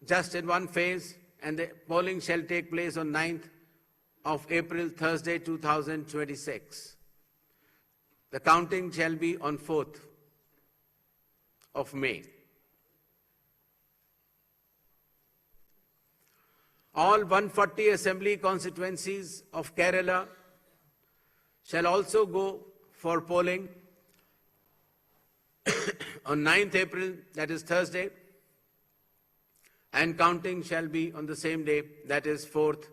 just in one phase, and the polling shall take place on 9th of April, Thursday, 2026. The counting shall be on 4th of May. All 140 assembly constituencies of Kerala shall also go for polling on 9th April, that is Thursday, and counting shall be on the same day, that is 4th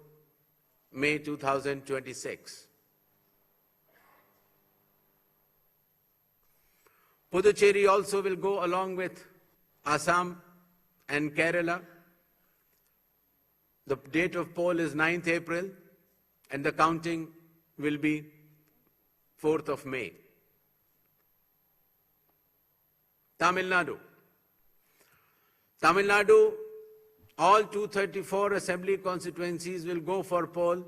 May 2026. Puducherry also will go along with Assam and Kerala. The date of poll is 9th April and the counting will be 4th of May. Tamil Nadu. Tamil Nadu, all 234 assembly constituencies will go for poll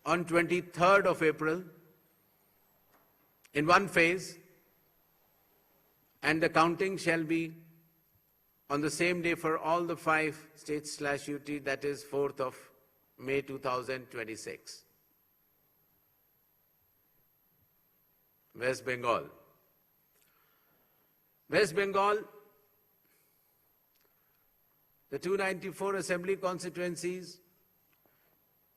on 23rd of April in one phase, and the counting shall be on the same day for all the 5 states/UT, that is 4th of May 2026. West Bengal. West Bengal, the 294 assembly constituencies,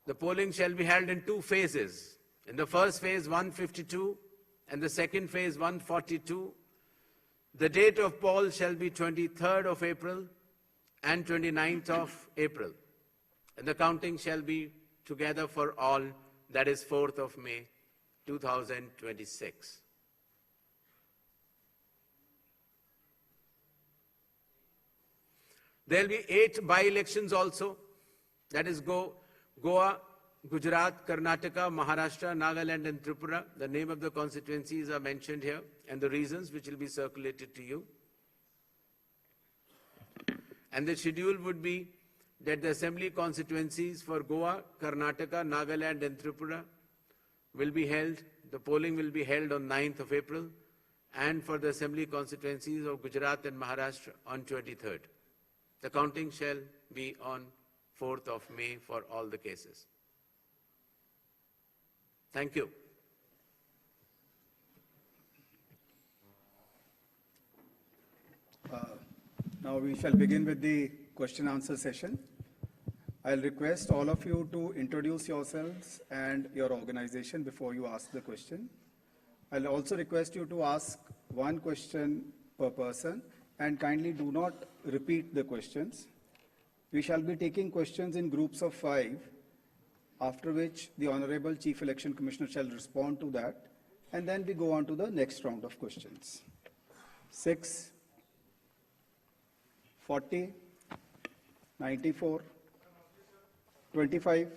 the polling shall be held in 2 phases. In the first phase, 152, and the second phase, 142. The date of poll shall be 23rd of April and 29th of April. And the counting shall be together for all, that is 4th of May 2026. There will be 8 by-elections also, that is Goa, Gujarat, Karnataka, Maharashtra, Nagaland and Tripura. The name of the constituencies are mentioned here and the reasons, which will be circulated to you. And the schedule would be that the assembly constituencies for Goa, Karnataka, Nagaland and Tripura will be held, the polling will be held on 9th of April, and for the assembly constituencies of Gujarat and Maharashtra on 23rd. The counting shall be on 4th of May for all the cases. Thank you. Now we shall begin with the question-answer session. I'll request all of you to introduce yourselves and your organization before you ask the question. I'll also request you to ask one question per person and kindly do not repeat the questions. We shall be taking questions in groups of 5, after which the Honorable Chief Election Commissioner shall respond to that, and then we go on to the next round of questions. 6, 40, 94, 25,